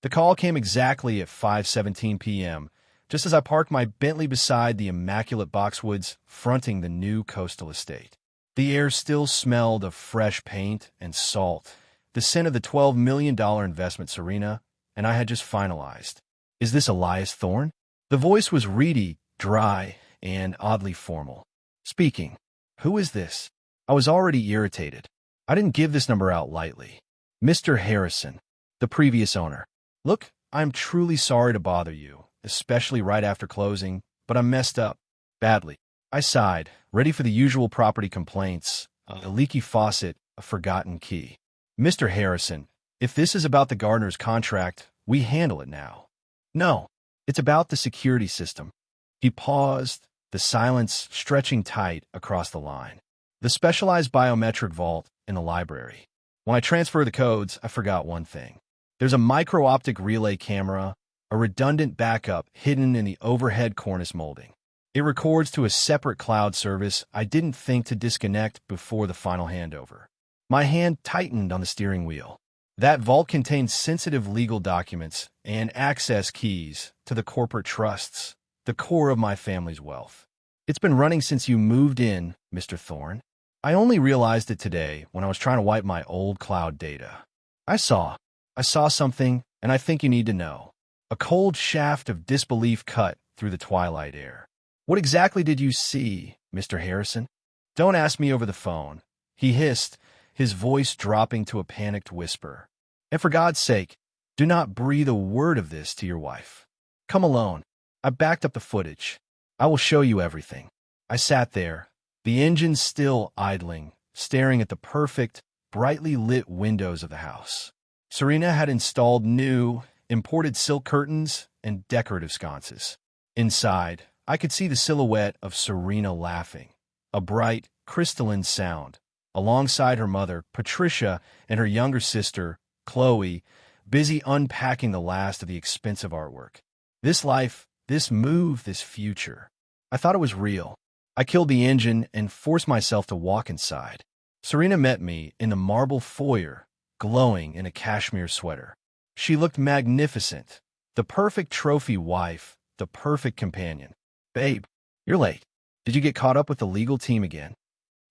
The call came exactly at 5:17 p.m., just as I parked my Bentley beside the immaculate boxwoods fronting the new coastal estate. The air still smelled of fresh paint and salt, the scent of the $12 million investment Serena and I had just finalized. "Is this Elias Thorne?" The voice was reedy, dry, and oddly formal. "Speaking. Who is this?" I was already irritated. I didn't give this number out lightly. "Mr. Harrison, the previous owner. Look, I'm truly sorry to bother you, especially right after closing, but I'm messed up. Badly." I sighed, ready for the usual property complaints, a leaky faucet, a forgotten key. "Mr. Harrison, if this is about the gardener's contract, we handle it now." "No, it's about the security system." He paused, the silence stretching tight across the line. "The specialized biometric vault in the library. When I transfer the codes, I forgot one thing. There's a micro-optic relay camera, a redundant backup hidden in the overhead cornice molding. It records to a separate cloud service I didn't think to disconnect before the final handover." My hand tightened on the steering wheel. That vault contains sensitive legal documents and access keys to the corporate trusts, the core of my family's wealth. "It's been running since you moved in, Mr. Thorne." I only realized it today when I was trying to wipe my old cloud data. I saw something, and I think you need to know." A cold shaft of disbelief cut through the twilight air. "What exactly did you see, Mr. Harrison?" "Don't ask me over the phone," he hissed, his voice dropping to a panicked whisper. "And for God's sake, do not breathe a word of this to your wife. Come alone." I backed up the footage. "I will show you everything." I sat there, the engine still idling, staring at the perfect, brightly lit windows of the house. Serena had installed new, imported silk curtains and decorative sconces. Inside, I could see the silhouette of Serena laughing, a bright, crystalline sound, alongside her mother, Patricia, and her younger sister, Chloe, busy unpacking the last of the expensive artwork. This life, this move, this future. I thought it was real. I killed the engine and forced myself to walk inside. Serena met me in the marble foyer, glowing in a cashmere sweater. She looked magnificent, the perfect trophy wife, the perfect companion. "Babe, you're late. Did you get caught up with the legal team again?"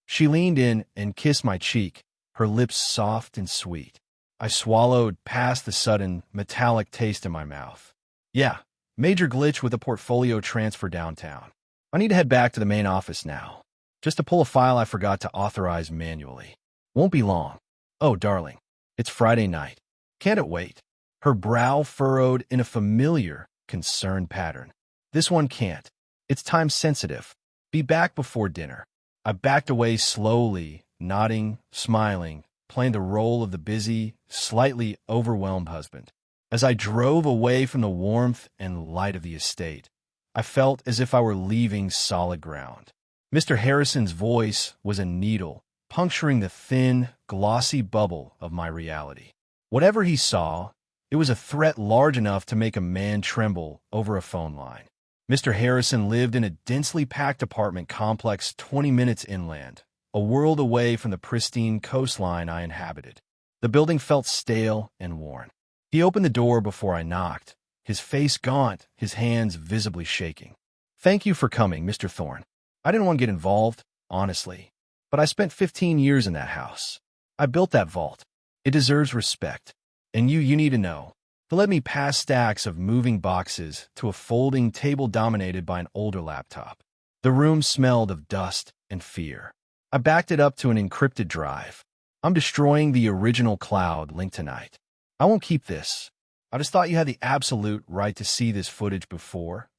She leaned in and kissed my cheek, her lips soft and sweet. I swallowed past the sudden, metallic taste in my mouth. "Yeah, major glitch with a portfolio transfer downtown. I need to head back to the main office now, just to pull a file I forgot to authorize manually. Won't be long. Oh, darling, it's Friday night. Can't it wait?" Her brow furrowed in a familiar, concerned pattern. "This one can't. It's time sensitive. Be back before dinner." I backed away slowly, nodding, smiling, playing the role of the busy, slightly overwhelmed husband. As I drove away from the warmth and light of the estate, I felt as if I were leaving solid ground. Mr. Harrison's voice was a needle, puncturing the thin, glossy bubble of my reality. Whatever he saw, it was a threat large enough to make a man tremble over a phone line. Mr. Harrison lived in a densely packed apartment complex 20 minutes inland, a world away from the pristine coastline I inhabited. The building felt stale and worn. He opened the door before I knocked, his face gaunt, his hands visibly shaking. "Thank you for coming, Mr. Thorne. I didn't want to get involved, honestly, but I spent 15 years in that house. I built that vault. It deserves respect. And you need to know. To let me pass stacks of moving boxes to a folding table dominated by an older laptop. The room smelled of dust and fear. I backed it up to an encrypted drive. I'm destroying the original cloud link tonight. I won't keep this. I just thought you had the absolute right to see this footage before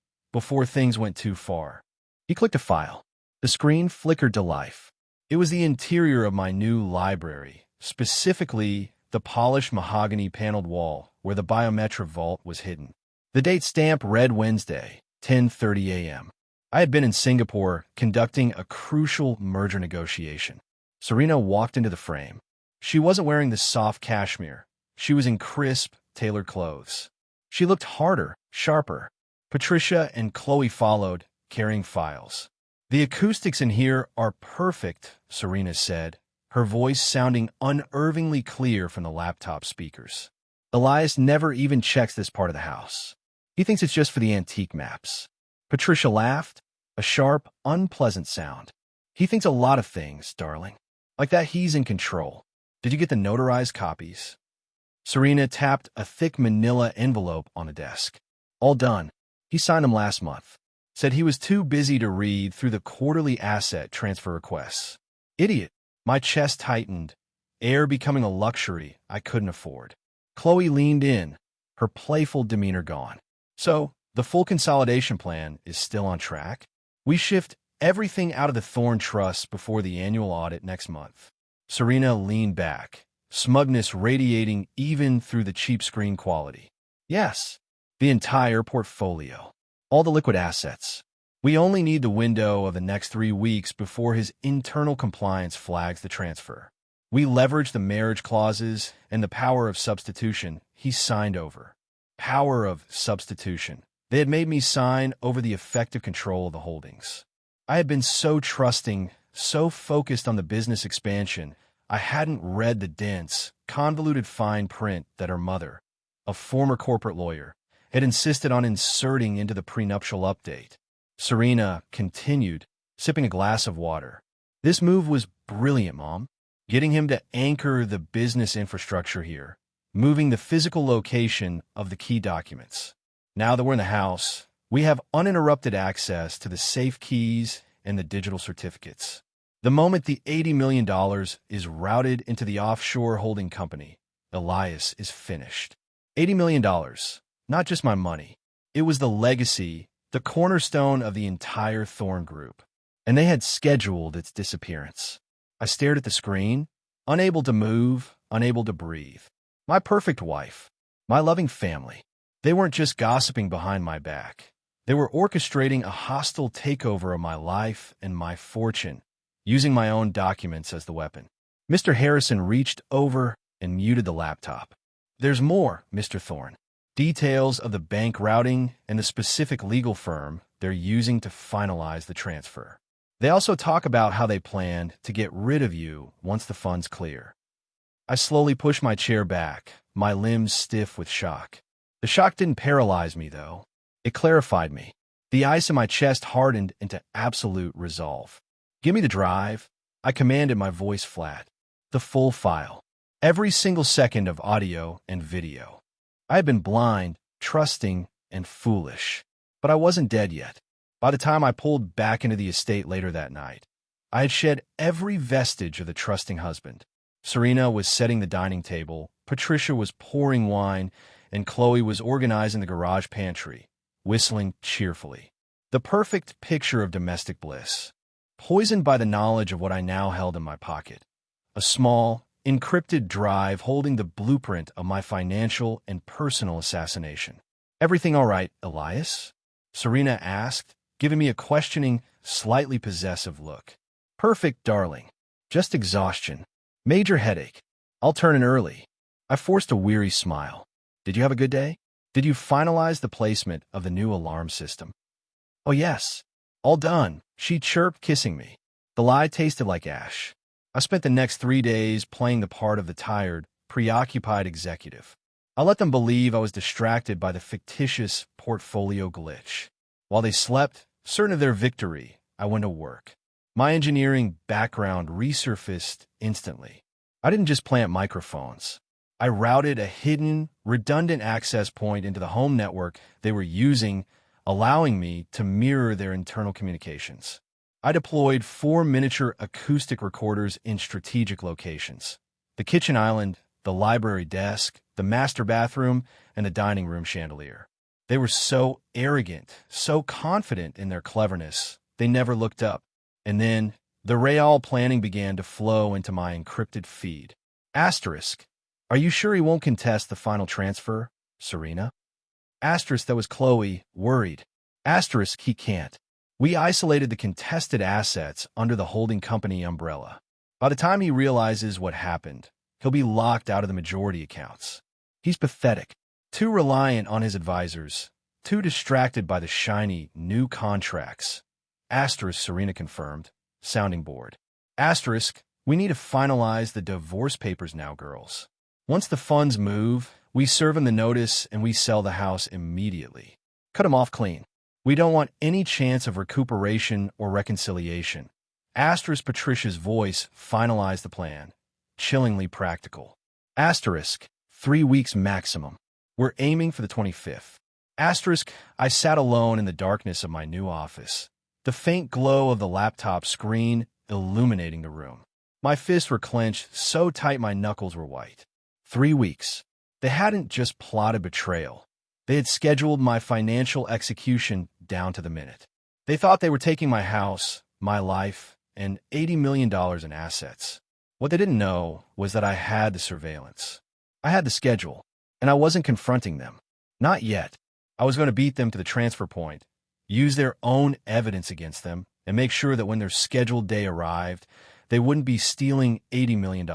things went too far." He clicked a file. The screen flickered to life. It was the interior of my new library, specifically the polished mahogany paneled wall where the biometric vault was hidden. The date stamp read Wednesday, 10:30 a.m. I had been in Singapore conducting a crucial merger negotiation. Serena walked into the frame. She wasn't wearing the soft cashmere. She was in crisp, tailored clothes. She looked harder, sharper. Patricia and Chloe followed, carrying files. "The acoustics in here are perfect," Serena said, her voice sounding unnervingly clear from the laptop speakers. Elias never even checks this part of the house. He thinks it's just for the antique maps. Patricia laughed, a sharp, unpleasant sound. He thinks a lot of things, darling. Like that he's in control. Did you get the notarized copies? Serena tapped a thick manila envelope on the desk. All done. He signed them last month. Said he was too busy to read through the quarterly asset transfer requests. Idiot. My chest tightened, air becoming a luxury I couldn't afford. Chloe leaned in, her playful demeanor gone. So, the full consolidation plan is still on track? We shift everything out of the Thorn Trust before the annual audit next month. Serena leaned back, smugness radiating even through the cheap screen quality. Yes, the entire portfolio. All the liquid assets. We only need the window of the next 3 weeks before his internal compliance flags the transfer. We leverage the marriage clauses and the power of substitution he signed over. Power of substitution. They had made me sign over the effective control of the holdings. I had been so trusting, so focused on the business expansion, I hadn't read the dense, convoluted fine print that her mother, a former corporate lawyer, had insisted on inserting into the prenuptial update. Serena continued, sipping a glass of water. This move was brilliant, Mom. Getting him to anchor the business infrastructure here, moving the physical location of the key documents. Now that we're in the house, we have uninterrupted access to the safe keys and the digital certificates. The moment the $80 million is routed into the offshore holding company, Elias is finished. $80 million, not just my money. It was the legacy, the cornerstone of the entire Thorn Group. And they had scheduled its disappearance. I stared at the screen, unable to move, unable to breathe. My perfect wife, my loving family. They weren't just gossiping behind my back. They were orchestrating a hostile takeover of my life and my fortune, using my own documents as the weapon. Mr. Harrison reached over and muted the laptop. There's more, Mr. Thorne. Details of the bank routing and the specific legal firm they're using to finalize the transfer. They also talk about how they planned to get rid of you once the funds clear. I slowly pushed my chair back, my limbs stiff with shock. The shock didn't paralyze me, though. It clarified me. The ice in my chest hardened into absolute resolve. Give me the drive, I commanded, my voice flat. The full file. Every single second of audio and video. I had been blind, trusting, and foolish. But I wasn't dead yet. By the time I pulled back into the estate later that night, I had shed every vestige of the trusting husband. Serena was setting the dining table, Patricia was pouring wine, and Chloe was organizing the garage pantry, whistling cheerfully. The perfect picture of domestic bliss, poisoned by the knowledge of what I now held in my pocket. A small, encrypted drive holding the blueprint of my financial and personal assassination. Everything all right, Elias? Serena asked, giving me a questioning, slightly possessive look. Perfect, darling. Just exhaustion. Major headache. I'll turn in early. I forced a weary smile. Did you have a good day? Did you finalize the placement of the new alarm system? Oh, yes. All done, she chirped, kissing me. The lie tasted like ash. I spent the next 3 days playing the part of the tired, preoccupied executive. I let them believe I was distracted by the fictitious portfolio glitch. While they slept, certain of their victory, I went to work. My engineering background resurfaced instantly. I didn't just plant microphones. I routed a hidden, redundant access point into the home network they were using, allowing me to mirror their internal communications. I deployed 4 miniature acoustic recorders in strategic locations: the kitchen island, the library desk, the master bathroom, and the dining room chandelier. They were so arrogant, so confident in their cleverness, they never looked up. And then, the real planning began to flow into my encrypted feed. Asterisk. Are you sure he won't contest the final transfer, Serena? Asterisk, that was Chloe, worried. Asterisk, he can't. We isolated the contested assets under the holding company umbrella. By the time he realizes what happened, he'll be locked out of the majority accounts. He's pathetic. Too reliant on his advisors, too distracted by the shiny, new contracts. Asterisk, Serena confirmed, sounding bored. Asterisk, we need to finalize the divorce papers now, girls. Once the funds move, We serve him the notice and we sell the house immediately. Cut him off clean. We don't want any chance of recuperation or reconciliation. Asterisk Patricia's voice finalized the plan. Chillingly practical. Asterisk, 3 weeks maximum. We're aiming for the 25th. Asterisk, I sat alone in the darkness of my new office. The faint glow of the laptop screen illuminating the room. My fists were clenched so tight my knuckles were white. 3 weeks. They hadn't just plotted betrayal. They had scheduled my financial execution down to the minute. They thought they were taking my house, my life, and $80 million in assets. What they didn't know was that I had the surveillance. I had the schedule, and I wasn't confronting them. Not yet. I was going to beat them to the transfer point, use their own evidence against them, and make sure that when their scheduled day arrived, they wouldn't be stealing $80 million.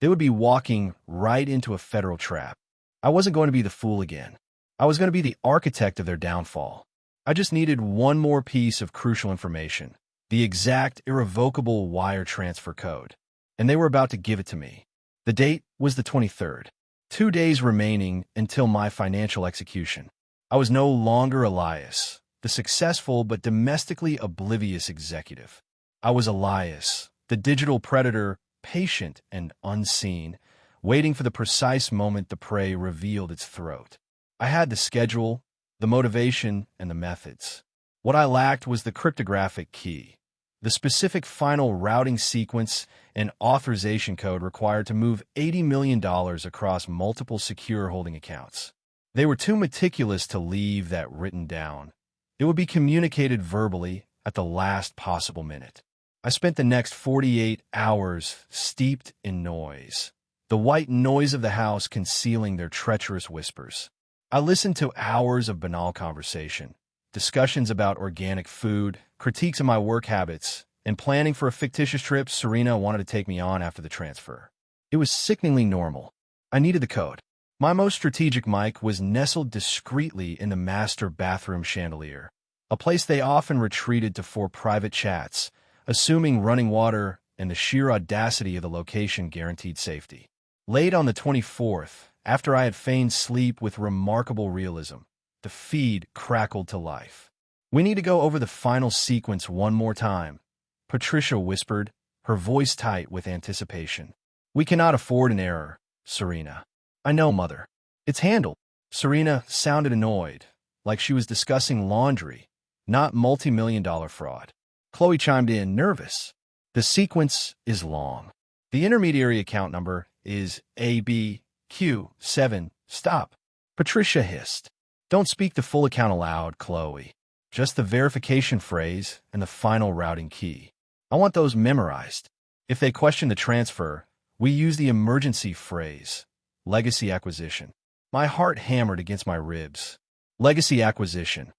They would be walking right into a federal trap. I wasn't going to be the fool again. I was going to be the architect of their downfall. I just needed one more piece of crucial information, the exact irrevocable wire transfer code. And they were about to give it to me. The date was the 23rd. 2 days remaining until my financial execution. I was no longer Elias, the successful but domestically oblivious executive. I was Elias, the digital predator, patient and unseen, waiting for the precise moment the prey revealed its throat. I had the schedule, the motivation, and the methods. What I lacked was the cryptographic key, the specific final routing sequence and authorization code required to move $80 million across multiple secure holding accounts. They were too meticulous to leave that written down. It would be communicated verbally at the last possible minute. I spent the next 48 hours steeped in noise, the white noise of the house concealing their treacherous whispers. I listened to hours of banal conversation, discussions about organic food, critiques of my work habits, and planning for a fictitious trip Serena wanted to take me on after the transfer. It was sickeningly normal. I needed the code. My most strategic mic was nestled discreetly in the master bathroom chandelier, a place they often retreated to for private chats, assuming running water and the sheer audacity of the location guaranteed safety. Late on the 24th, after I had feigned sleep with remarkable realism, the feed crackled to life. "We need to go over the final sequence one more time," Patricia whispered, her voice tight with anticipation. "We cannot afford an error, Serena." "I know, Mother. It's handled." Serena sounded annoyed, like she was discussing laundry, not multi-million-dollar fraud. Chloe chimed in, nervous. "The sequence is long. The intermediary account number is ABQ7. Stop." Patricia hissed. "Don't speak the full account aloud, Chloe. Just the verification phrase and the final routing key. I want those memorized. If they question the transfer, we use the emergency phrase, legacy acquisition." My heart hammered against my ribs. Legacy acquisition.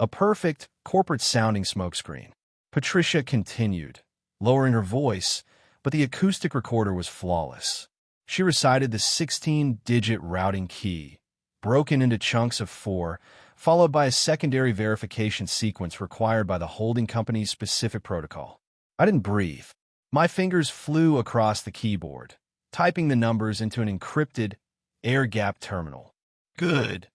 A perfect, corporate-sounding smokescreen. Patricia continued, lowering her voice, but the acoustic recorder was flawless. She recited the 16-digit routing key, broken into chunks of 4, followed by a secondary verification sequence required by the holding company's specific protocol. I didn't breathe. My fingers flew across the keyboard, typing the numbers into an encrypted, air-gapped terminal. "Good,"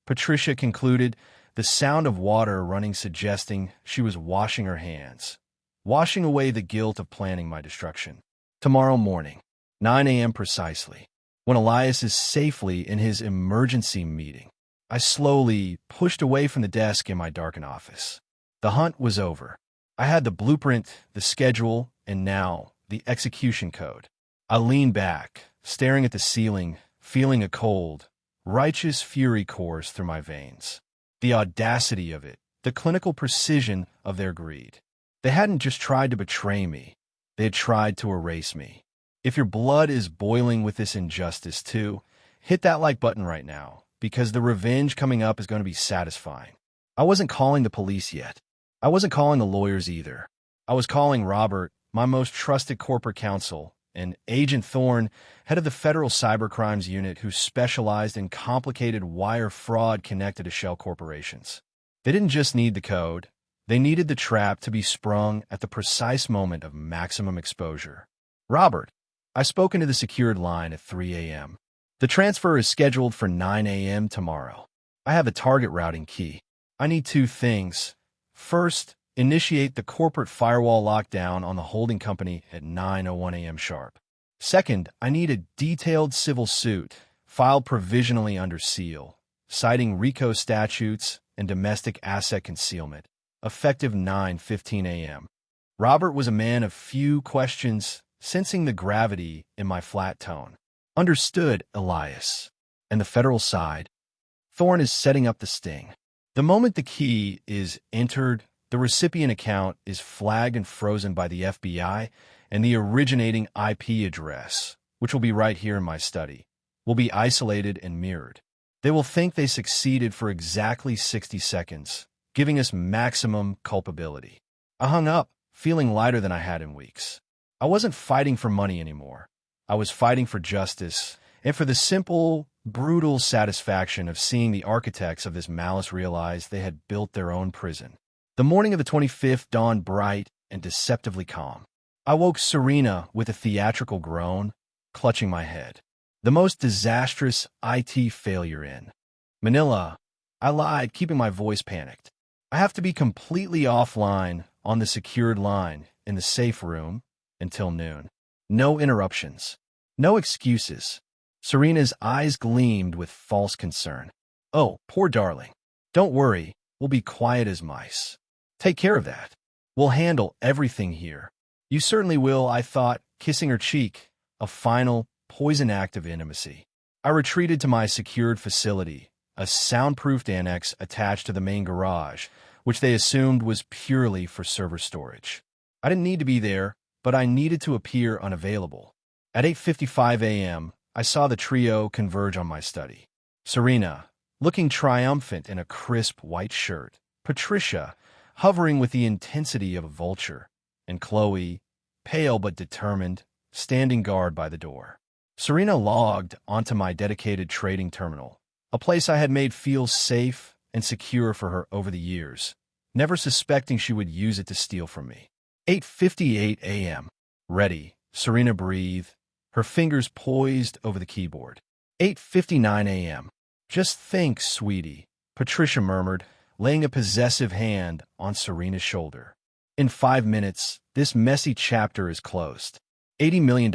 Patricia concluded, the sound of water running suggesting she was washing her hands, washing away the guilt of planning my destruction. "Tomorrow morning, 9 a.m. precisely, when Elias is safely in his emergency meeting." I slowly pushed away from the desk in my darkened office. The hunt was over. I had the blueprint, the schedule, and now the execution code. I leaned back, staring at the ceiling, feeling a cold, righteous fury course through my veins. The audacity of it, the clinical precision of their greed. They hadn't just tried to betray me. They had tried to erase me. If your blood is boiling with this injustice too, hit that like button right now, because the revenge coming up is going to be satisfying. I wasn't calling the police yet. I wasn't calling the lawyers either. I was calling Robert, my most trusted corporate counsel, and Agent Thorne, head of the Federal Cybercrimes Unit who specialized in complicated wire fraud connected to shell corporations. They didn't just need the code. They needed the trap to be sprung at the precise moment of maximum exposure. "Robert," I spoke into the secured line at 3 a.m. The transfer is scheduled for 9 a.m. tomorrow. I have a target routing key. I need two things. First, initiate the corporate firewall lockdown on the holding company at 9:01 a.m. sharp. Second, I need a detailed civil suit, filed provisionally under seal, citing RICO statutes and domestic asset concealment, effective 9:15 a.m. Robert was a man of few questions, sensing the gravity in my flat tone. Understood, Elias. And the federal side? Thorne is setting up the sting. The moment the key is entered, the recipient account is flagged and frozen by the FBI, and the originating IP address, which will be right here in my study, will be isolated and mirrored. They will think they succeeded for exactly 60 seconds, giving us maximum culpability. I hung up, feeling lighter than I had in weeks. I wasn't fighting for money anymore. I was fighting for justice, and for the simple, brutal satisfaction of seeing the architects of this malice realize they had built their own prison. The morning of the 25th dawned bright and deceptively calm. I woke Serena with a theatrical groan, clutching my head. The most disastrous IT failure in Manila. I lied, keeping my voice panicked. I have to be completely offline on the secured line in the safe room until noon. No interruptions. No excuses. Serena's eyes gleamed with false concern. Oh, poor darling. Don't worry. We'll be quiet as mice. Take care of that. We'll handle everything here. You certainly will, I thought, kissing her cheek, a final, poison act of intimacy. I retreated to my secured facility, a soundproofed annex attached to the main garage, which they assumed was purely for server storage. I didn't need to be there, but I needed to appear unavailable. At 8:55 a.m., I saw the trio converge on my study. Serena, looking triumphant in a crisp white shirt, Patricia, hovering with the intensity of a vulture, and Chloe, pale but determined, standing guard by the door. Serena logged onto my dedicated trading terminal, a place I had made feel safe and secure for her over the years, never suspecting she would use it to steal from me. 8:58 a.m. Ready, Serena breathed, her fingers poised over the keyboard. 8:59 a.m. Just think, sweetie, Patricia murmured, laying a possessive hand on Serena's shoulder. In 5 minutes, this messy chapter is closed. $80 million.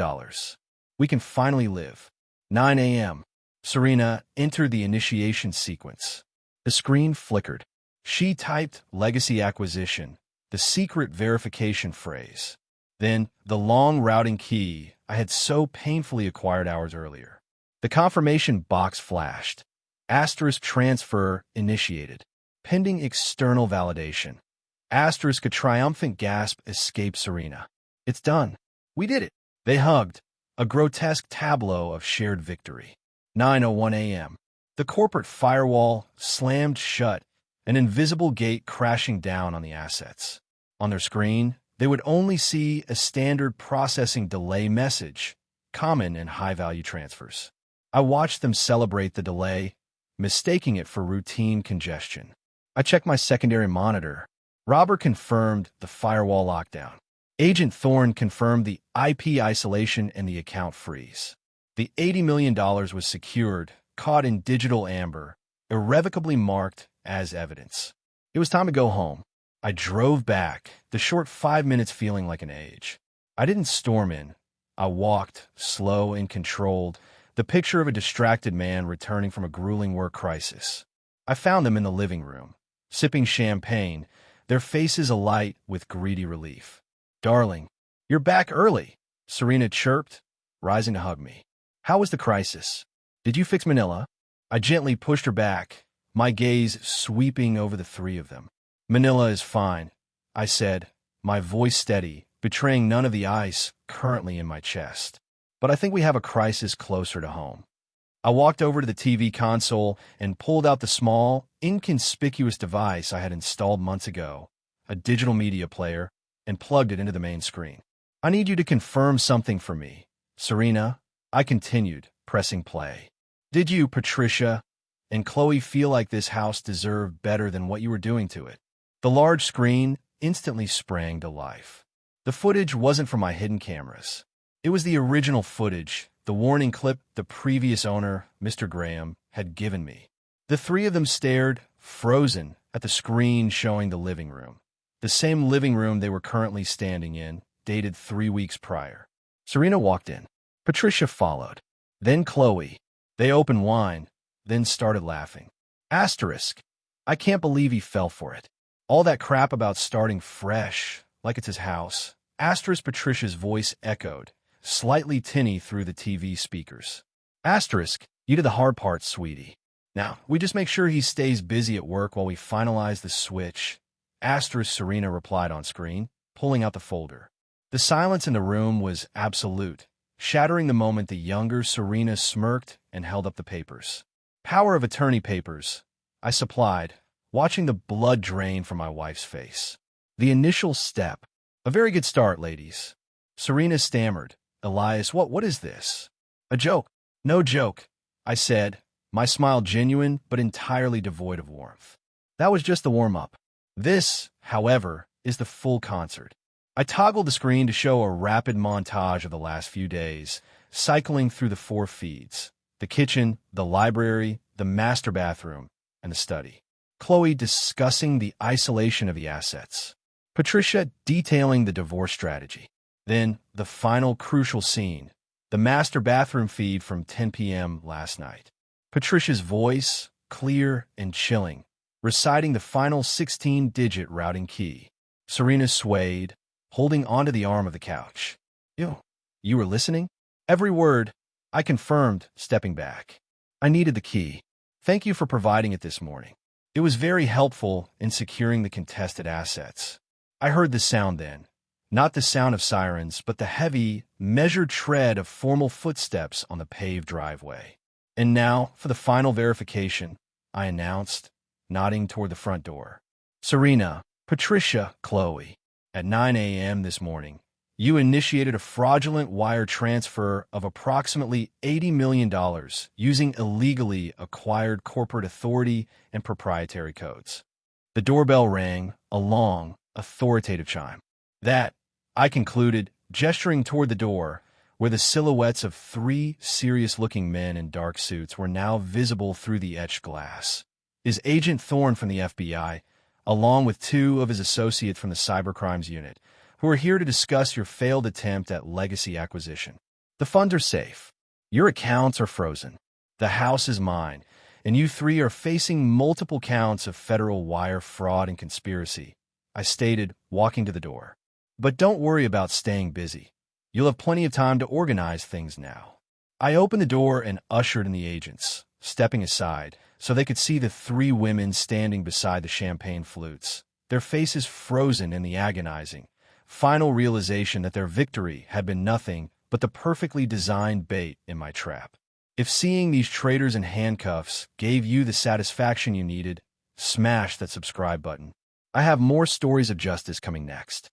We can finally live. 9 a.m. Serena entered the initiation sequence. The screen flickered. She typed legacy acquisition, the secret verification phrase. Then, the long routing key I had so painfully acquired hours earlier. The confirmation box flashed. Asterisk transfer initiated. Pending external validation. Asterisk a triumphant gasp escaped Serena. It's done. We did it. They hugged. A grotesque tableau of shared victory. 9:01 a.m. The corporate firewall slammed shut, an invisible gate crashing down on the assets. On their screen, they would only see a standard processing delay message, common in high-value transfers. I watched them celebrate the delay, mistaking it for routine congestion. I checked my secondary monitor. Robert confirmed the firewall lockdown. Agent Thorne confirmed the IP isolation and the account freeze. The $80 million was secured, caught in digital amber, irrevocably marked as evidence. It was time to go home. I drove back, the short 5 minutes feeling like an age. I didn't storm in. I walked, slow and controlled, the picture of a distracted man returning from a grueling work crisis. I found them in the living room, sipping champagne, their faces alight with greedy relief. Darling, you're back early, Serena chirped, rising to hug me. How was the crisis? Did you fix Manila? I gently pushed her back, my gaze sweeping over the three of them. Manila is fine, I said, my voice steady, betraying none of the ice currently in my chest. But I think we have a crisis closer to home. I walked over to the TV console and pulled out the small, inconspicuous device I had installed months ago, a digital media player, and plugged it into the main screen. I need you to confirm something for me, Serena, I continued, pressing play. Did you, Patricia, and Chloe feel like this house deserved better than what you were doing to it? The large screen instantly sprang to life. The footage wasn't from my hidden cameras. It was the original footage, the warning clip the previous owner, Mr. Graham, had given me. The three of them stared, frozen, at the screen showing the living room. The same living room they were currently standing in, dated 3 weeks prior. Serena walked in. Patricia followed. Then Chloe. They opened wine, then started laughing. Asterisk. I can't believe he fell for it. All that crap about starting fresh, like it's his house. Asterisk. Patricia's voice echoed, slightly tinny through the TV speakers. Asterisk. You did the hard part, sweetie. Now, we just make sure he stays busy at work while we finalize the switch. Asterisk. Serena replied on screen, pulling out the folder. The silence in the room was absolute, shattering the moment the younger Serena smirked and held up the papers. Power of attorney papers, I supplied, watching the blood drain from my wife's face. The initial step. A very good start, ladies. Serena stammered. Elias, what is this? A joke. No joke, I said, my smile genuine but entirely devoid of warmth. That was just the warm-up. This, however, is the full concert. I toggled the screen to show a rapid montage of the last few days, cycling through the 4 feeds: the kitchen, the library, the master bathroom, and the study. Chloe discussing the isolation of the assets. Patricia detailing the divorce strategy. Then, the final crucial scene, the master bathroom feed from 10 p.m. last night. Patricia's voice, clear and chilling, reciting the final 16-digit routing key. Serena swayed, holding onto the arm of the couch. You were listening? Every word, I confirmed, stepping back. I needed the key. Thank you for providing it this morning. It was very helpful in securing the contested assets. I heard the sound then. Not the sound of sirens, but the heavy, measured tread of formal footsteps on the paved driveway. And now, for the final verification, I announced, nodding toward the front door. Serena, Patricia, Chloe. At 9 a.m. this morning, you initiated a fraudulent wire transfer of approximately $80 million using illegally acquired corporate authority and proprietary codes. The doorbell rang, a long, authoritative chime. That, I concluded, gesturing toward the door, where the silhouettes of 3 serious-looking men in dark suits were now visible through the etched glass, is Agent Thorne from the FBI, along with 2 of his associates from the Cybercrimes Unit, who are here to discuss your failed attempt at legacy acquisition. The funds are safe. Your accounts are frozen. The house is mine, and you 3 are facing multiple counts of federal wire fraud and conspiracy, I stated, walking to the door. But don't worry about staying busy. You'll have plenty of time to organize things now. I opened the door and ushered in the agents, stepping aside, so they could see the 3 women standing beside the champagne flutes, their faces frozen in the agonizing, final realization that their victory had been nothing but the perfectly designed bait in my trap. If seeing these traitors in handcuffs gave you the satisfaction you needed, smash that subscribe button. I have more stories of justice coming next.